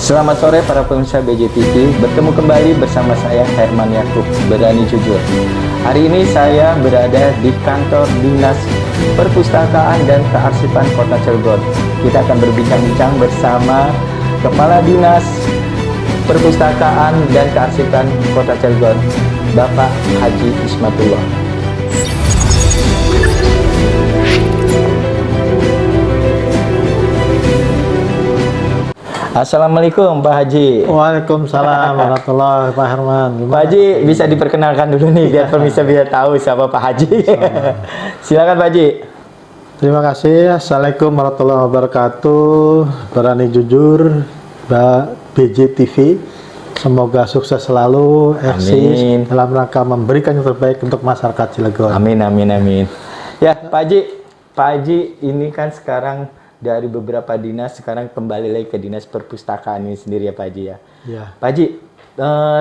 Selamat sore para pemirsa BJTV, bertemu kembali bersama saya Herman Yakub, Berani Jujur. Hari ini saya berada di kantor Dinas Perpustakaan dan Kearsipan Kota Cilegon. Kita akan berbincang-bincang bersama Kepala Dinas Perpustakaan dan Kearsipan Kota Cilegon, Bapak Haji Ismatullah. Assalamualaikum Pak Haji. Waalaikumsalam warahmatullahi wabarakatuh, Pak Herman. Pak Haji bisa diperkenalkan dulu nih biar pemirsa bisa tahu siapa Pak Haji. Silakan Pak Haji. Terima kasih. Assalamualaikum warahmatullahi wabarakatuh. Berani Jujur, BJTV. Semoga sukses selalu, eksis dalam rangka memberikan yang terbaik untuk masyarakat Cilegon. Amin, amin, amin. Ya Pak Haji ini kan sekarang dari beberapa dinas sekarang kembali lagi ke Dinas Perpustakaan ini sendiri ya Pak Haji ya. Ya. Pak Haji,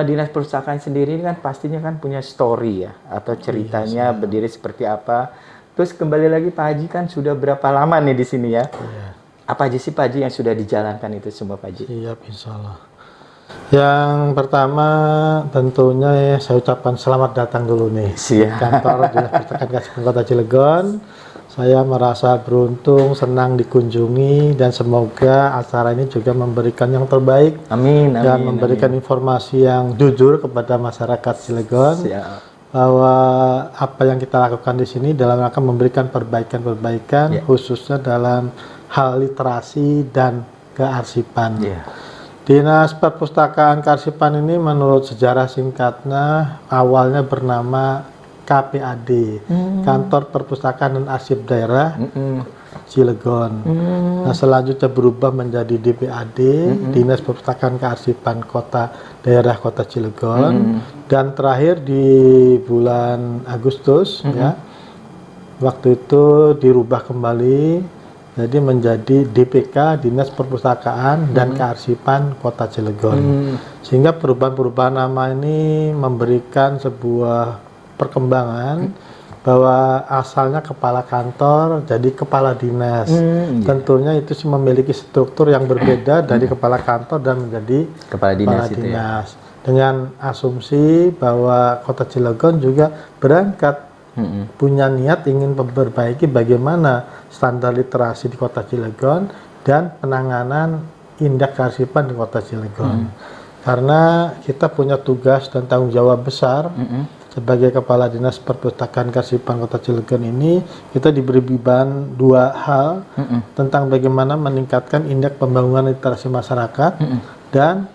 Dinas Perpustakaan sendiri kan pastinya kan punya story ya atau ceritanya berdiri seperti apa. Terus kembali lagi Pak Haji kan sudah berapa lama nih di sini ya? Ya. Apa aja sih Pak Haji yang sudah dijalankan itu semua Pak Haji? Siap, insya Allah. Yang pertama tentunya ya, saya ucapkan selamat datang dulu nih. Siap. Kantor Dinas Perpustakaan Kearsipan Kota Cilegon. Saya merasa beruntung, senang dikunjungi, dan semoga acara ini juga memberikan yang terbaik. Amin, amin, dan memberikan informasi yang jujur kepada masyarakat Cilegon. Siap. Bahwa apa yang kita lakukan di sini dalam rangka memberikan perbaikan-perbaikan, khususnya dalam hal literasi dan kearsipan. Dinas Perpustakaan Kearsipan ini menurut sejarah singkatnya awalnya bernama KPAD, Kantor Perpustakaan dan Arsip Daerah Cilegon. Nah, selanjutnya berubah menjadi DPAD, Dinas Perpustakaan Kearsipan Daerah Kota Cilegon. Dan terakhir di bulan Agustus, ya, waktu itu dirubah kembali, jadi menjadi DPK, Dinas Perpustakaan dan Kearsipan Kota Cilegon. Sehingga perubahan-perubahan nama ini memberikan sebuah perkembangan bahwa asalnya kepala kantor jadi kepala dinas. Tentunya itu memiliki struktur yang berbeda dari kepala kantor dan menjadi kepala dinas. Dengan asumsi bahwa Kota Cilegon juga berangkat punya niat ingin memperbaiki bagaimana standar literasi di Kota Cilegon dan penanganan indeks kearsipan di Kota Cilegon. Karena kita punya tugas dan tanggung jawab besar sebagai Kepala Dinas Perpustakaan Kearsipan Kota Cilegon ini, kita diberi beban dua hal tentang bagaimana meningkatkan indeks pembangunan literasi masyarakat dan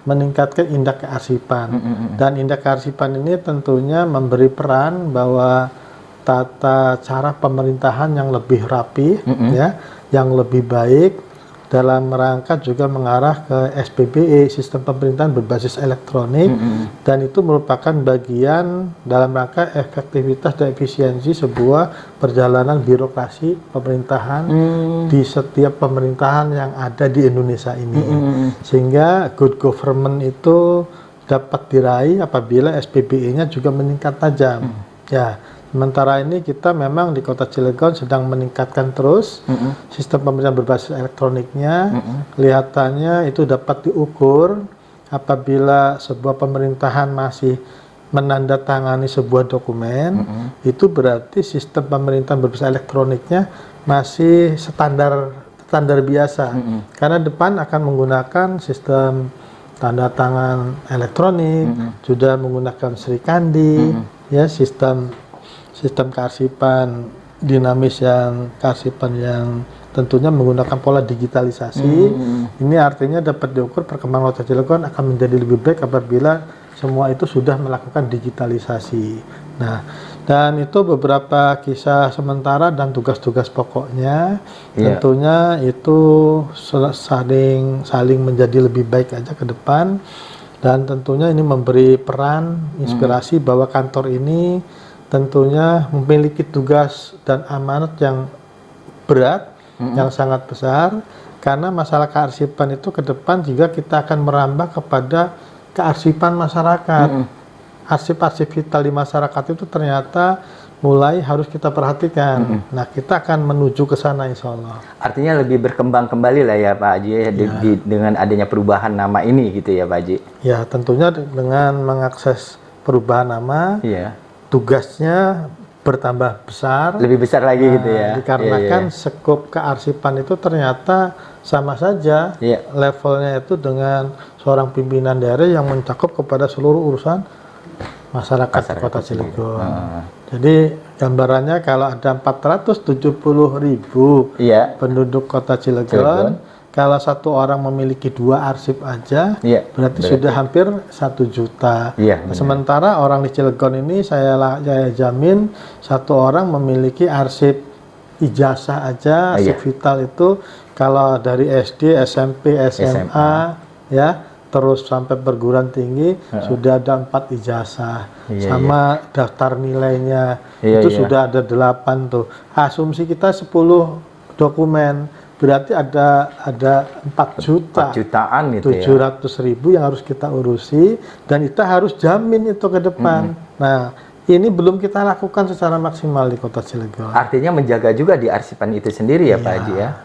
meningkatkan indeks kearsipan. Dan indeks kearsipan ini tentunya memberi peran bahwa tata cara pemerintahan yang lebih rapi, ya, yang lebih baik, dalam rangka juga mengarah ke SPBE, sistem pemerintahan berbasis elektronik, dan itu merupakan bagian dalam rangka efektivitas dan efisiensi sebuah perjalanan birokrasi pemerintahan di setiap pemerintahan yang ada di Indonesia ini. Sehingga good government itu dapat diraih apabila SPBE-nya juga meningkat tajam. Ya. Sementara ini kita memang di Kota Cilegon sedang meningkatkan terus sistem pemerintahan berbasis elektroniknya. Kelihatannya itu dapat diukur apabila sebuah pemerintahan masih menandatangani sebuah dokumen, itu berarti sistem pemerintahan berbasis elektroniknya masih standar biasa. Karena depan akan menggunakan sistem tanda tangan elektronik, sudah menggunakan Sri Kandi, ya, sistem kearsipan dinamis kearsipan yang tentunya menggunakan pola digitalisasi. Ini artinya dapat diukur perkembangan Kota Cilegon akan menjadi lebih baik apabila semua itu sudah melakukan digitalisasi. Nah, dan itu beberapa kisah sementara dan tugas-tugas pokoknya. Tentunya itu saling menjadi lebih baik aja ke depan. Dan tentunya ini memberi peran, inspirasi bahwa kantor ini tentunya memiliki tugas dan amanat yang berat, yang sangat besar, karena masalah kearsipan itu ke depan juga kita akan merambah kepada kearsipan masyarakat. Arsip-arsip vital di masyarakat itu ternyata mulai harus kita perhatikan. Nah, kita akan menuju ke sana insya Allah. Artinya lebih berkembang kembali lah ya Pak Haji ya, dengan adanya perubahan nama ini gitu ya Pak Haji. Ya, tentunya dengan mengakses perubahan nama, tugasnya bertambah besar. Lebih besar lagi gitu ya. Dikarenakan skop kearsipan itu ternyata sama saja levelnya itu dengan seorang pimpinan daerah yang mencakup kepada seluruh urusan masyarakat Kota Cilegon. Jadi gambarannya kalau ada 470.000 penduduk Kota Cilegon, kalau satu orang memiliki 2 arsip aja, berarti sudah hampir 1 juta. Sementara orang di Cilegon ini saya jamin satu orang memiliki arsip ijazah aja, arsip vital itu kalau dari SD, SMP, SMA, ya. Terus sampai perguruan tinggi sudah ada 4 ijazah sama daftar nilainya itu sudah ada 8 tuh. Asumsi kita 10 dokumen berarti ada 4 juta 700.000 yang harus kita urusi dan kita harus jamin itu ke depan. Nah, ini belum kita lakukan secara maksimal di Kota Cilegon. Artinya menjaga juga di arsipan itu sendiri ya Pak Haji ya.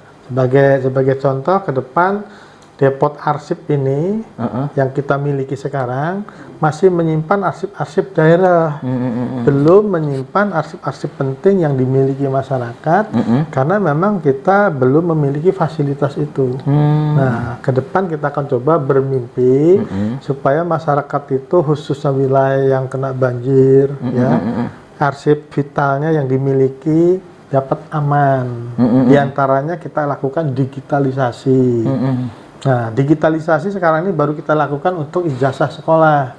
Sebagai contoh ke depan depot arsip ini yang kita miliki sekarang masih menyimpan arsip-arsip daerah, belum menyimpan arsip-arsip penting yang dimiliki masyarakat, karena memang kita belum memiliki fasilitas itu. Nah, ke depan kita akan coba bermimpi supaya masyarakat itu khususnya wilayah yang kena banjir, ya, arsip vitalnya yang dimiliki dapat aman. Di antaranya kita lakukan digitalisasi. Nah, digitalisasi sekarang ini baru kita lakukan untuk ijazah sekolah.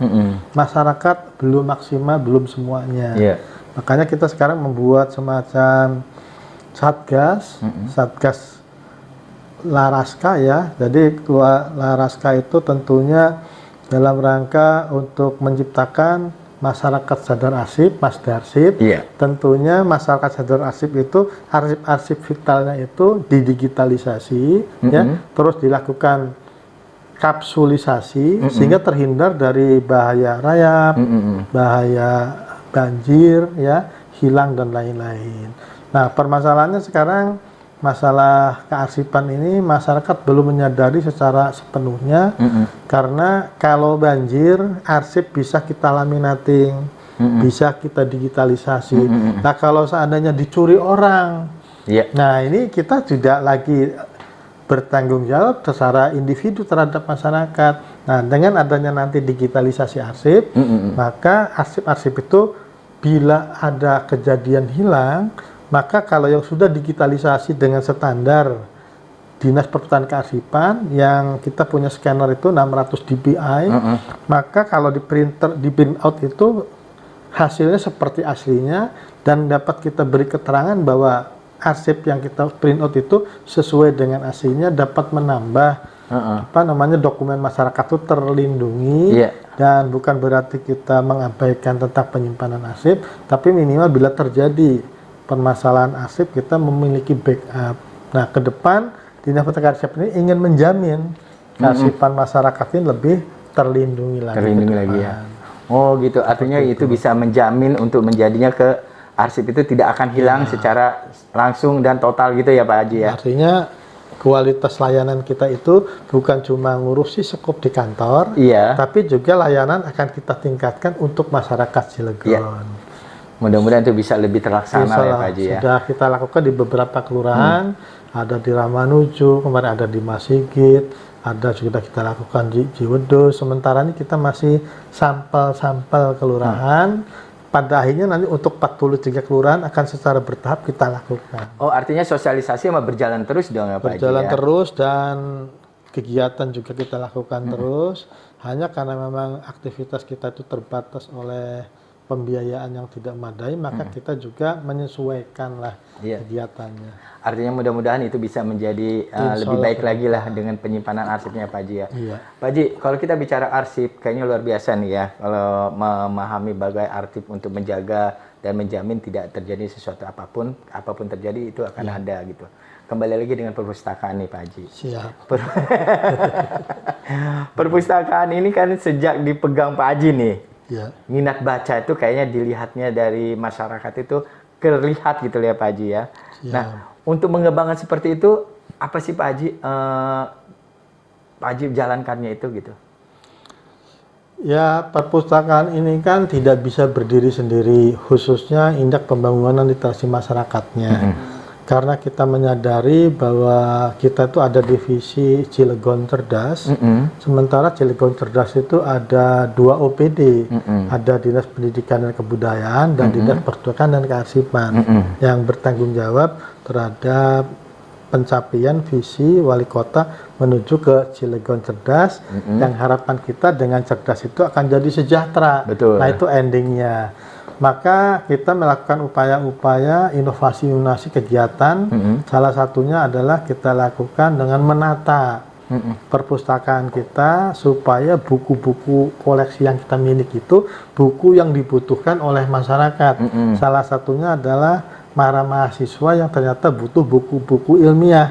Masyarakat belum maksimal, belum semuanya. Makanya kita sekarang membuat semacam satgas Laraska ya. Jadi Laraska itu tentunya dalam rangka untuk menciptakan masyarakat sadar arsip, Masdarsip. Tentunya masyarakat sadar arsip itu arsip-arsip vitalnya itu didigitalisasi, ya, terus dilakukan kapsulisasi sehingga terhindar dari bahaya rayap, bahaya banjir, ya, hilang dan lain-lain. Nah, permasalahannya sekarang masalah kearsipan ini masyarakat belum menyadari secara sepenuhnya, karena kalau banjir arsip bisa kita laminating, bisa kita digitalisasi. Nah, kalau seandainya dicuri orang, nah ini kita tidak lagi bertanggung jawab secara individu terhadap masyarakat. Nah, dengan adanya nanti digitalisasi arsip, maka arsip-arsip itu bila ada kejadian hilang, maka kalau yang sudah digitalisasi dengan standar Dinas Perputaran Kearsipan yang kita punya scanner itu 600 dpi, maka kalau di print out itu hasilnya seperti aslinya dan dapat kita beri keterangan bahwa arsip yang kita print out itu sesuai dengan aslinya, dapat menambah dokumen masyarakat itu terlindungi. Dan bukan berarti kita mengabaikan tentang penyimpanan arsip, tapi minimal bila terjadi permasalahan arsip kita memiliki backup. Nah, ke depan Dinas Pertanian Kearsipan ini ingin menjamin kearsipan masyarakat ini lebih terlindungi lagi. Ya. Oh gitu, artinya itu bisa menjamin untuk menjadinya ke arsip itu tidak akan hilang secara langsung dan total gitu ya Pak Haji ya. Artinya kualitas layanan kita itu bukan cuma ngurusi skop di kantor, tapi juga layanan akan kita tingkatkan untuk masyarakat Cilegon. Mudah-mudahan itu bisa lebih terlaksana ya Pak Haji ya. Sudah kita lakukan di beberapa kelurahan, ada di Ramanuju, kemarin ada di Masigit, ada juga kita lakukan di Ciwedus. Sementara ini kita masih sampel-sampel kelurahan. Pada akhirnya nanti untuk 43 kelurahan akan secara bertahap kita lakukan. Oh, artinya sosialisasi sama berjalan terus dong ya Pak Haji ya? Berjalan terus dan kegiatan juga kita lakukan terus. Hanya karena memang aktivitas kita itu terbatas oleh pembiayaan yang tidak memadai, maka kita juga menyesuaikan lah kegiatannya. Artinya mudah-mudahan itu bisa menjadi lebih baik lagi lah dengan penyimpanan arsipnya Pak Haji ya. Pak Haji, kalau kita bicara arsip, kayaknya luar biasa nih ya, kalau memahami bagai arsip untuk menjaga dan menjamin tidak terjadi sesuatu apapun terjadi itu akan ada gitu. Kembali lagi dengan perpustakaan nih Pak Haji. Siap. Perpustakaan ini kan sejak dipegang Pak Haji nih, Ya. Minat baca itu kayaknya dilihatnya dari masyarakat itu terlihat gitu ya Pak Haji ya. Ya. Nah, untuk mengembangkan seperti itu apa sih Pak Haji Pak Haji jalankannya itu gitu? Ya, perpustakaan ini kan tidak bisa berdiri sendiri, khususnya indeks pembangunan literasi masyarakatnya. Karena kita menyadari bahwa kita itu ada divisi Cilegon Cerdas, sementara Cilegon Cerdas itu ada 2 OPD, ada Dinas Pendidikan dan Kebudayaan dan Dinas Perpustakaan dan Kearsipan yang bertanggung jawab terhadap pencapaian visi wali kota menuju ke Cilegon Cerdas, yang harapan kita dengan cerdas itu akan jadi sejahtera. Betul. Nah, itu endingnya. Maka kita melakukan upaya-upaya inovasi kegiatan. Salah satunya adalah kita lakukan dengan menata perpustakaan kita supaya buku-buku koleksi yang kita miliki itu buku yang dibutuhkan oleh masyarakat. Salah satunya adalah para mahasiswa yang ternyata butuh buku-buku ilmiah.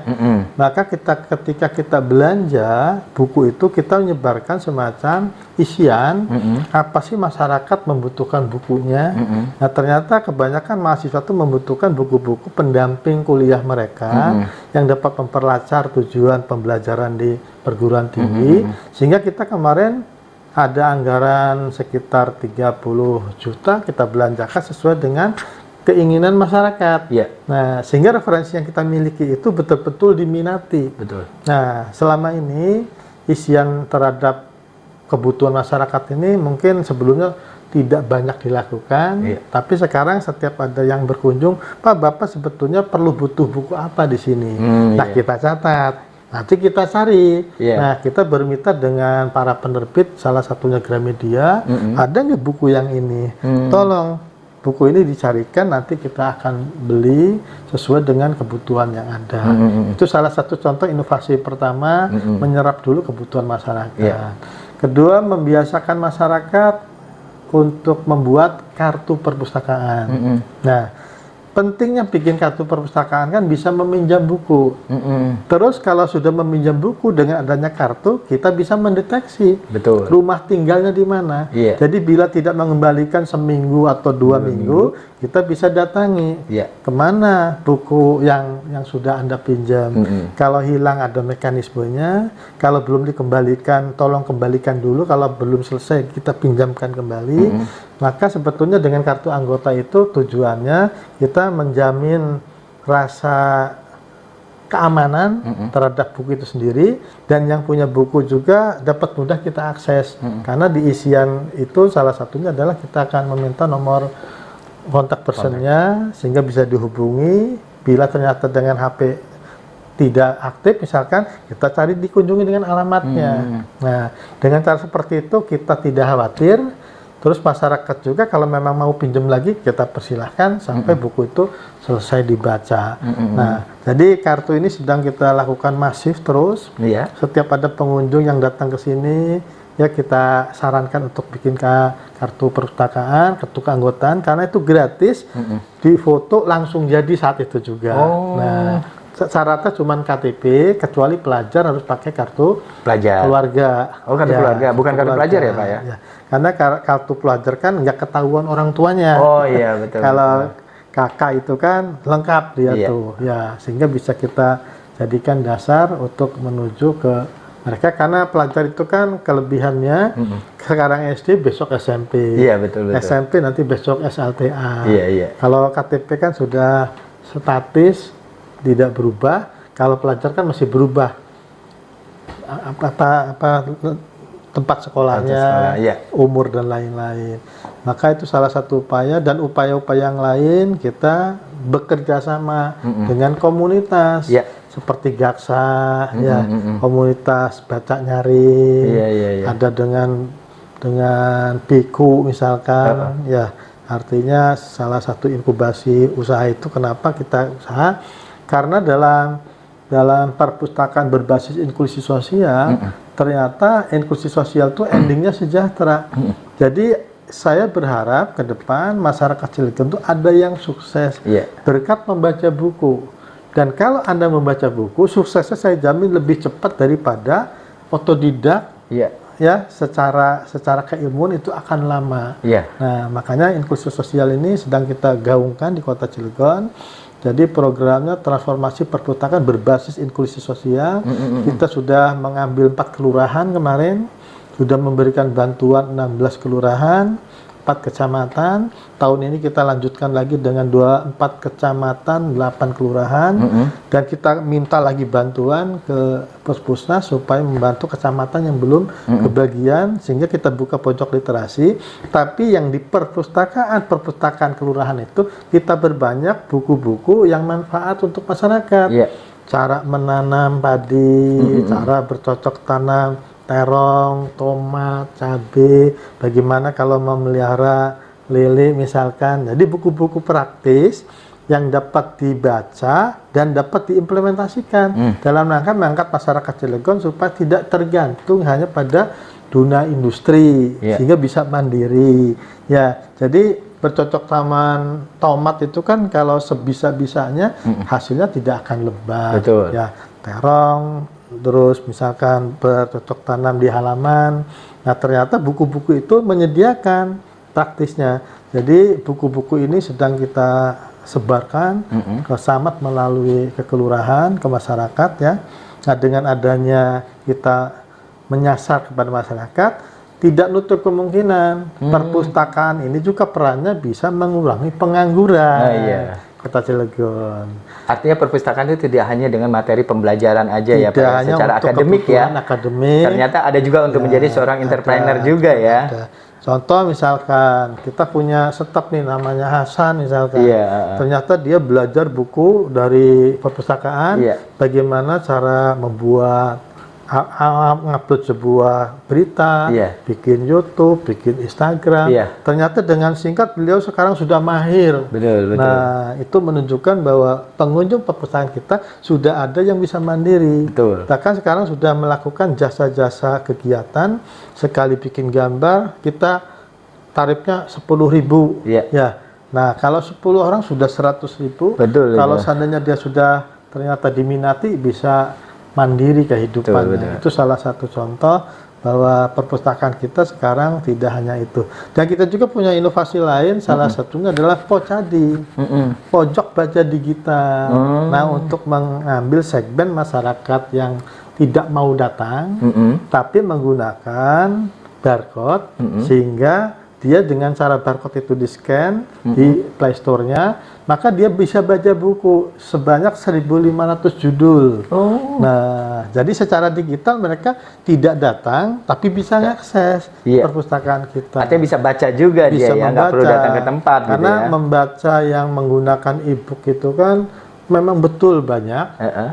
Maka ketika kita belanja buku itu, kita menyebarkan semacam isian apa sih masyarakat membutuhkan bukunya. Nah, ternyata kebanyakan mahasiswa itu membutuhkan buku-buku pendamping kuliah mereka yang dapat memperlancar tujuan pembelajaran di perguruan tinggi. Sehingga kita kemarin ada anggaran sekitar 30 juta kita belanjakan sesuai dengan keinginan masyarakat. Ya. Nah, sehingga referensi yang kita miliki itu betul-betul diminati. Betul. Nah, selama ini isian terhadap kebutuhan masyarakat ini mungkin sebelumnya tidak banyak dilakukan, tapi sekarang setiap ada yang berkunjung, Pak, Bapak sebetulnya perlu butuh buku apa di sini? Nah, kita catat. Nanti kita cari. Nah, kita bermitra dengan para penerbit, salah satunya Gramedia, ada nggak buku yang ini? Tolong buku ini dicarikan, nanti kita akan beli sesuai dengan kebutuhan yang ada. Itu salah satu contoh inovasi pertama, menyerap dulu kebutuhan masyarakat. Kedua, membiasakan masyarakat untuk membuat kartu perpustakaan. Nah, pentingnya bikin kartu perpustakaan kan bisa meminjam buku. Terus kalau sudah meminjam buku dengan adanya kartu, kita bisa mendeteksi rumah tinggalnya di mana. Jadi bila tidak mengembalikan seminggu atau 2 minggu, kita bisa datangi kemana buku yang sudah Anda pinjam. Kalau hilang ada mekanismenya, kalau belum dikembalikan, tolong kembalikan dulu. Kalau belum selesai, kita pinjamkan kembali. Maka sebetulnya dengan kartu anggota itu tujuannya kita menjamin rasa keamanan terhadap buku itu sendiri, dan yang punya buku juga dapat mudah kita akses. Karena di isian itu salah satunya adalah kita akan meminta nomor kontak personnya sehingga bisa dihubungi. Bila ternyata dengan HP tidak aktif misalkan, kita cari dikunjungi dengan alamatnya. Nah, dengan cara seperti itu kita tidak khawatir. Terus masyarakat juga kalau memang mau pinjam lagi, kita persilahkan sampai buku itu selesai dibaca. Nah, jadi kartu ini sedang kita lakukan masif terus. Setiap ada pengunjung yang datang ke sini, ya kita sarankan untuk bikin kartu perpustakaan, kartu keanggotaan, karena itu gratis, difoto langsung jadi saat itu juga. Nah, syaratnya cuma KTP, kecuali pelajar harus pakai kartu keluarga. Oh, kartu keluarga, bukan kartu pelajar ya Pak ya? Karena kartu pelajar kan nggak ketahuan orang tuanya. Oh iya, betul. Kalau kakak itu kan lengkap dia tuh, ya, sehingga bisa kita jadikan dasar untuk menuju ke mereka. Karena pelajar itu kan kelebihannya sekarang SD, besok SMP. Iya, betul. SMP nanti besok SLTA. Iya. Kalau KTP kan sudah statis, tidak berubah. Kalau pelajar kan masih berubah. Apa tempat sekolahnya, umur dan lain-lain. Maka itu salah satu upaya, dan upaya-upaya yang lain kita bekerja sama dengan komunitas seperti Gaksa, komunitas baca nyari, ada dengan Biku misalkan, ya artinya salah satu inkubasi usaha itu. Kenapa kita usaha? Karena dalam perpustakaan berbasis inklusi sosial, ternyata inklusi sosial itu endingnya sejahtera. Jadi saya berharap ke depan masyarakat Cilegon itu ada yang sukses berkat membaca buku. Dan kalau Anda membaca buku, suksesnya saya jamin lebih cepat daripada otodidak ya secara keilmuan itu akan lama. Nah, makanya inklusi sosial ini sedang kita gaungkan di Kota Cilegon. Jadi programnya transformasi perpustakaan berbasis inklusi sosial. Kita sudah mengambil 4 kelurahan kemarin, sudah memberikan bantuan 16 kelurahan, 4 kecamatan. Tahun ini kita lanjutkan lagi dengan 4 kecamatan, 8 kelurahan, dan kita minta lagi bantuan ke Puskesmas supaya membantu kecamatan yang belum kebagian, sehingga kita buka pojok literasi. Tapi yang di perpustakaan kelurahan itu kita berbanyak buku-buku yang manfaat untuk masyarakat. Cara menanam padi, cara bercocok tanam terong, tomat, cabai, bagaimana kalau memelihara lele misalkan. Jadi buku-buku praktis yang dapat dibaca dan dapat diimplementasikan dalam rangka mengangkat masyarakat Cilegon supaya tidak tergantung hanya pada dunia industri, sehingga bisa mandiri. Ya, jadi bercocok tanam tomat itu kan kalau sebisa-bisanya hasilnya tidak akan lebat. Ya, terong, terus misalkan bercocok tanam di halaman. Nah, ternyata buku-buku itu menyediakan praktisnya. Jadi buku-buku ini sedang kita sebarkan ke Samad melalui ke kelurahan, ke masyarakat ya. Nah, dengan adanya kita menyasar kepada masyarakat, tidak nutup kemungkinan perpustakaan ini juga perannya bisa mengurangi pengangguran. Kota Cilegon. Artinya perpustakaan itu tidak hanya dengan materi pembelajaran aja ya, Pak, hanya secara akademik ya. Ternyata ada juga untuk menjadi seorang entrepreneur juga ya. Contoh misalkan kita punya staf nih namanya Hasan misalkan. Ternyata dia belajar buku dari perpustakaan, bagaimana cara membuat ngupload sebuah berita, bikin YouTube, bikin Instagram. Ternyata dengan singkat beliau sekarang sudah mahir. Nah, itu menunjukkan bahwa pengunjung perpustakaan kita sudah ada yang bisa mandiri. Bahkan sekarang sudah melakukan jasa-jasa kegiatan, sekali bikin gambar kita tarifnya 10.000. Ya. Nah, kalau 10 orang sudah 100.000. Kalau seandainya dia sudah ternyata diminati, bisa mandiri kehidupannya. Itu salah satu contoh bahwa perpustakaan kita sekarang tidak hanya itu. Dan kita juga punya inovasi lain, salah satunya adalah Pocadi, pojok baca digital. Nah, untuk mengambil segmen masyarakat yang tidak mau datang, tapi menggunakan barcode, sehingga dia dengan cara barcode itu di-scan di Play Store-nya, maka dia bisa baca buku sebanyak 1.500 judul. Nah, jadi secara digital mereka tidak datang, tapi bisa mengakses perpustakaan kita. Artinya bisa baca juga bisa dia ya, nggak perlu datang ke tempat. Karena gitu ya. membaca yang menggunakan e-book itu kan memang betul banyak,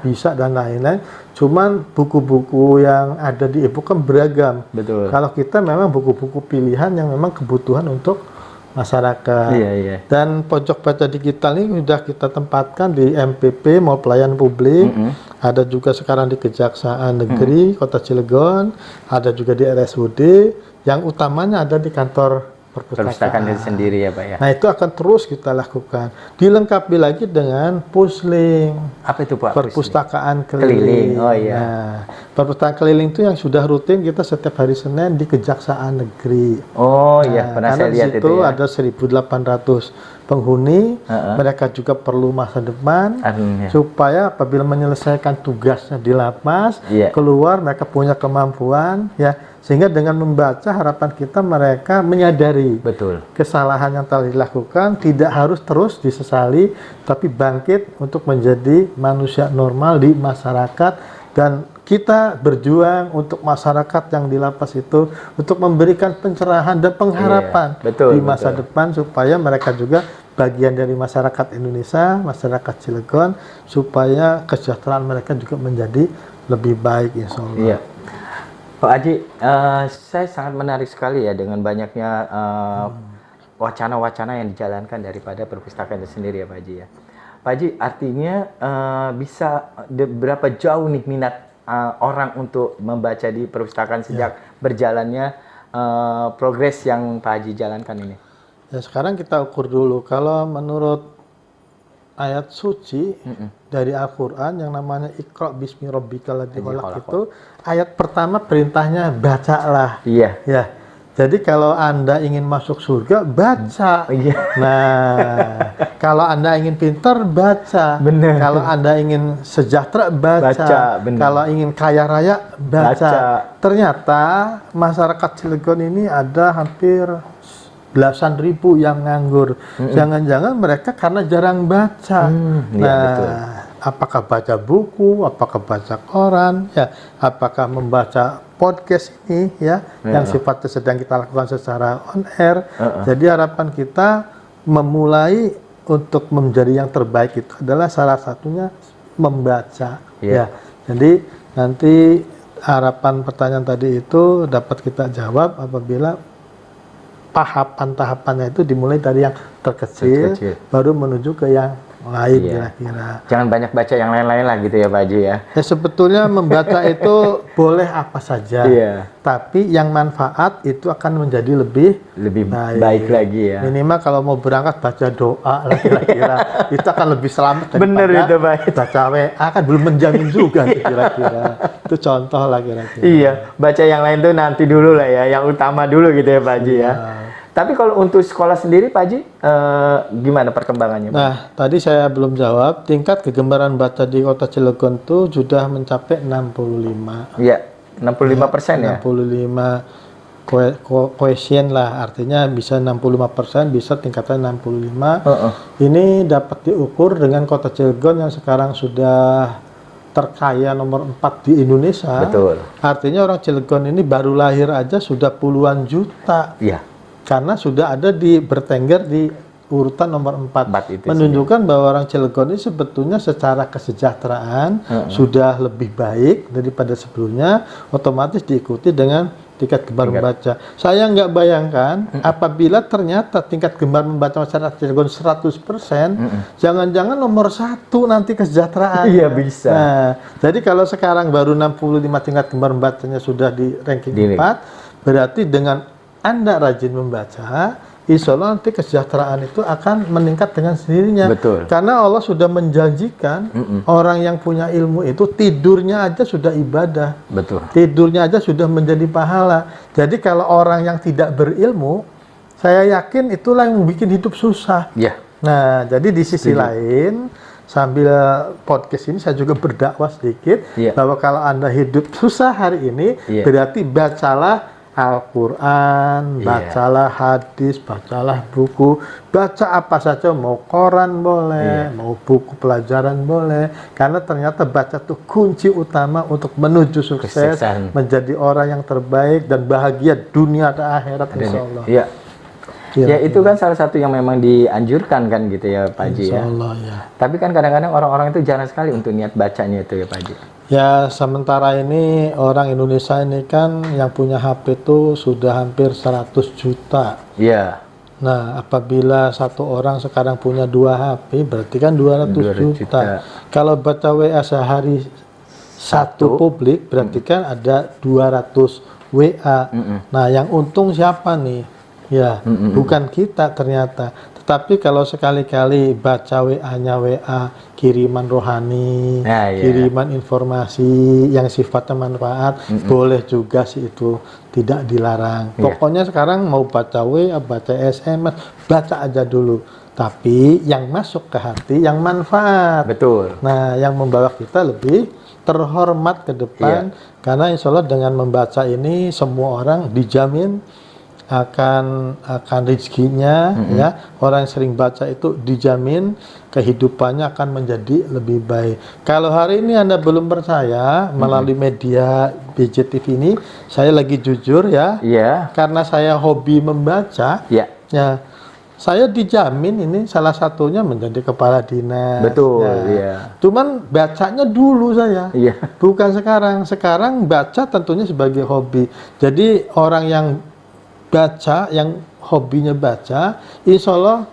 bisa dan lain-lain. Cuman buku-buku yang ada di e-book kan beragam. Kalau kita memang buku-buku pilihan yang memang kebutuhan untuk masyarakat. Dan pojok baca digital ini sudah kita tempatkan di MPP, Mall Pelayanan Publik. Ada juga sekarang di Kejaksaan Negeri Kota Cilegon, ada juga di RSUD. Yang utamanya ada di kantor perpustakaan itu sendiri ya, Pak ya. Nah, itu akan terus kita lakukan. Dilengkapi lagi dengan Puslink. Apa itu, Pak? Perpustakaan keliling. Nah, perpustakaan keliling itu yang sudah rutin kita setiap hari Senin di Kejaksaan Negeri. Pernah saya lihat itu. Karena di situ ada 1.800 penghuni. Mereka juga perlu masa depan supaya apabila menyelesaikan tugasnya di lapas, keluar mereka punya kemampuan ya. Sehingga dengan membaca harapan kita mereka menyadari kesalahan yang telah dilakukan, tidak harus terus disesali, tapi bangkit untuk menjadi manusia normal di masyarakat. Dan kita berjuang untuk masyarakat yang di lapas itu untuk memberikan pencerahan dan pengharapan di masa depan, supaya mereka juga bagian dari masyarakat Indonesia, masyarakat Cilegon, supaya kesejahteraan mereka juga menjadi lebih baik, insya Allah. Pak Haji, saya sangat menarik sekali ya dengan banyaknya wacana-wacana yang dijalankan daripada perpustakaan itu sendiri ya Pak Haji ya. Pak Haji, artinya bisa berapa jauh nih minat orang untuk membaca di perpustakaan sejak berjalannya progres yang Pak Haji jalankan ini? Ya, sekarang kita ukur dulu. Kalau menurut ayat suci, dari Al-Quran yang namanya Iqra bismi rabbikal ladzi khalaq khalaq. itu ayat pertama perintahnya bacalah. Iya. Ya. Jadi kalau Anda ingin masuk surga, baca. Iya. Nah, kalau Anda ingin pintar, baca. Bener. Kalau Anda ingin sejahtera, baca. Baca, bener. Kalau ingin kaya raya, baca. Baca. Ternyata masyarakat Cilegon ini ada hampir belasan ribu yang nganggur. Jangan-jangan mereka karena jarang baca. Iya, betul. Apakah baca buku, apakah baca koran, ya, apakah membaca podcast ini, ya, yang sifatnya sedang kita lakukan secara on air. Jadi harapan kita memulai untuk menjadi yang terbaik itu adalah salah satunya membaca. Ya, jadi nanti harapan pertanyaan tadi itu dapat kita jawab apabila tahapan-tahapannya itu dimulai dari yang terkecil, baru menuju ke yang lain kira-kira. Jangan banyak baca yang lain-lain lah gitu ya Pak Haji ya. Ya sebetulnya membaca itu boleh apa saja, tapi yang manfaat itu akan menjadi lebih baik lagi ya. Minimal kalau mau berangkat baca doa lah kira-kira, itu akan lebih selamat daripada Bener itu Pak. baca WA kan belum menjamin juga kira-kira. Itu contoh lah kira-kira. Iya, baca yang lain tuh nanti dulu lah ya, yang utama dulu gitu ya Pak Haji ya. Tapi kalau untuk sekolah sendiri Pak Haji, gimana perkembangannya Pak? Nah, tadi saya belum jawab, tingkat kegemaran baca di kota Cilegon itu sudah mencapai 65. Iya, 65% ya? 65 koefisien lah, artinya bisa 65%, bisa tingkatnya 65. Ini dapat diukur dengan kota Cilegon yang sekarang sudah terkaya nomor 4 di Indonesia. Betul. Artinya orang Cilegon ini baru lahir aja sudah puluhan juta. Iya. Karena sudah ada bertengger di urutan nomor 4. Menunjukkan bahwa orang Cilegon ini sebetulnya secara kesejahteraan sudah lebih baik daripada sebelumnya, otomatis diikuti dengan tingkat gemar membaca. Saya nggak bayangkan apabila ternyata tingkat gemar membaca masyarakat Cilegon 100%, jangan-jangan nomor 1 nanti kesejahteraan. Iya bisa. Nah, jadi kalau sekarang baru 65 tingkat gemar membacanya sudah di ranking 4, berarti dengan Anda rajin membaca, insya Allah nanti kesejahteraan itu akan meningkat dengan sendirinya. Betul. Karena Allah sudah menjanjikan orang yang punya ilmu itu tidurnya aja sudah ibadah. Betul. Tidurnya aja sudah menjadi pahala. Jadi kalau orang yang tidak berilmu, saya yakin itulah yang bikin hidup susah. Iya. Nah, jadi di sisi lain, sambil podcast ini saya juga berdakwah sedikit, bahwa kalau Anda hidup susah hari ini, berarti bacalah Al-Quran, bacalah hadis, bacalah buku, baca apa saja, mau koran boleh, mau buku pelajaran boleh, karena ternyata baca itu kunci utama untuk menuju sukses, menjadi orang yang terbaik dan bahagia dunia dan akhirat insya Allah. Iya. Ya itu kan salah satu yang memang dianjurkan kan gitu ya Pak Haji ya. Allah, ya. Tapi kan kadang-kadang orang-orang itu jarang sekali untuk niat bacanya itu ya Pak Haji. Ya sementara ini orang Indonesia ini kan yang punya HP itu sudah hampir 100 juta. Iya. Nah apabila satu orang sekarang punya 2 HP berarti kan 200 juta. Kalau baca WA sehari satu publik berarti kan ada 200 WA. Nah yang untung siapa nih? Ya, bukan kita ternyata. Tetapi kalau sekali-kali baca WA-nya WA kiriman rohani, kiriman informasi yang sifatnya manfaat, boleh juga sih itu, tidak dilarang. Pokoknya sekarang mau baca WA, baca SMS, baca aja dulu. Tapi yang masuk ke hati, yang manfaat. Betul. Nah, yang membawa kita lebih terhormat ke depan. Karena insya Allah dengan membaca ini semua orang dijamin akan rezekinya, ya. Orang yang sering baca itu dijamin kehidupannya akan menjadi lebih baik. Kalau hari ini Anda belum percaya melalui media BJTV ini, saya lagi jujur ya. Karena saya hobi membaca. Ya. Saya dijamin ini salah satunya menjadi kepala dinas. Betul, Cuman bacanya dulu saya. Bukan sekarang. Sekarang baca tentunya sebagai hobi. Jadi orang yang baca, yang hobinya baca, insya Allah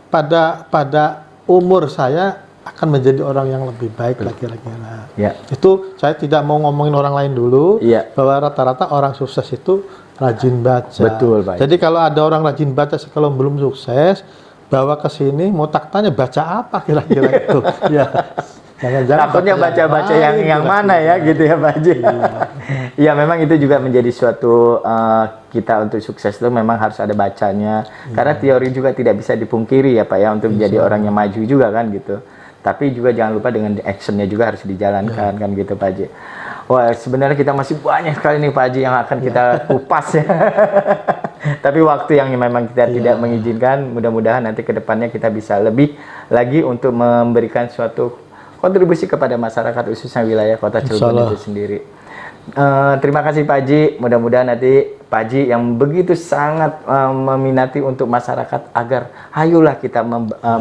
pada umur saya akan menjadi orang yang lebih baik lah kira-kira. Itu saya tidak mau ngomongin orang lain dulu, bahwa rata-rata orang sukses itu rajin baca. Betul, Pak. Jadi kalau ada orang rajin baca kalau belum sukses, bawa ke sini mau tak tanya baca apa kira-kira itu. Jangan-jangan takutnya baca-baca yang mana ya gitu ya Pak Haji. Ya memang itu juga menjadi suatu kita untuk sukses itu memang harus ada bacanya. Karena teori juga tidak bisa dipungkiri ya Pak ya untuk menjadi orang yang maju juga kan gitu. Tapi juga jangan lupa dengan actionnya juga harus dijalankan kan gitu Pak Haji. Wah sebenarnya kita masih banyak sekali nih Pak Haji yang akan kita kupas ya. Tapi waktu yang memang kita tidak mengizinkan, mudah-mudahan nanti ke depannya kita bisa lebih lagi untuk memberikan suatu kontribusi kepada masyarakat khususnya wilayah Kota Cilegon itu sendiri. Terima kasih Pak Haji, mudah-mudahan nanti Pak Haji yang begitu sangat meminati untuk masyarakat agar ayolah kita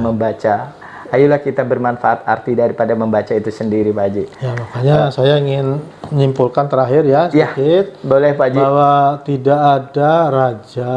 membaca, ayolah kita bermanfaat arti daripada membaca itu sendiri Pak Haji. Ya makanya saya ingin menyimpulkan terakhir ya sedikit. Boleh Pak Haji. Bahwa tidak ada raja,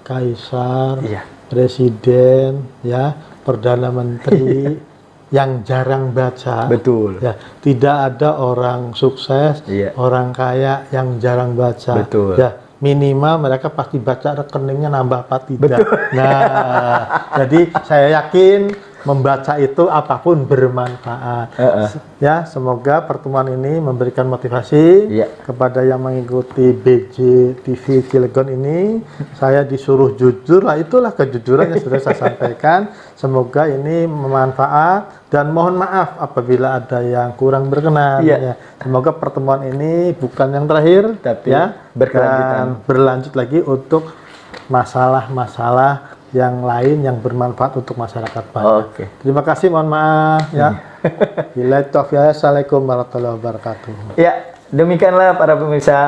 kaisar, presiden, ya, perdana menteri yang jarang baca. Betul. Ya, tidak ada orang sukses, orang kaya yang jarang baca. Betul. Ya, minimal mereka pasti baca rekeningnya nambah apa tidak. Betul. Nah, jadi saya yakin membaca itu apapun bermanfaat. Ya, semoga pertemuan ini memberikan motivasi kepada yang mengikuti BJ TV Cilegon ini. Saya disuruh jujur, lah itulah kejujuran yang sudah saya sampaikan. Semoga ini bermanfaat dan mohon maaf apabila ada yang kurang berkenan. Ya. Semoga pertemuan ini bukan yang terakhir, tapi berlanjut lagi untuk masalah-masalah yang lain yang bermanfaat untuk masyarakat banyak. Terima kasih, mohon maaf ya. Assalamualaikum warahmatullahi wabarakatuh. Ya, demikianlah para pemirsa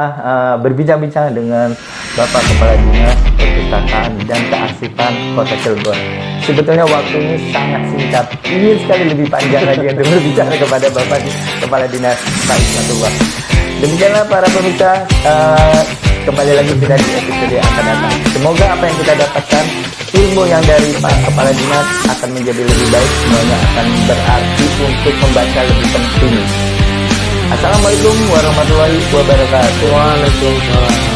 berbincang-bincang dengan Bapak Kepala Dinas Perpustakaan dan Kearsipan Kota Cilegon. Sebetulnya waktu ini sangat singkat, ingin sekali lebih panjang lagi untuk berbicara kepada Bapak Kepala Dinas Pak Ismatullah. Demikianlah para pemirsa, kembali lagi kita di episode yang akan datang. Semoga apa yang kita dapatkan, ilmu yang dari Pak Kepala Dinas akan menjadi lebih baik, semuanya akan berarti untuk membaca lebih penting. Assalamualaikum warahmatullahi wabarakatuh. Waalaikumsalam.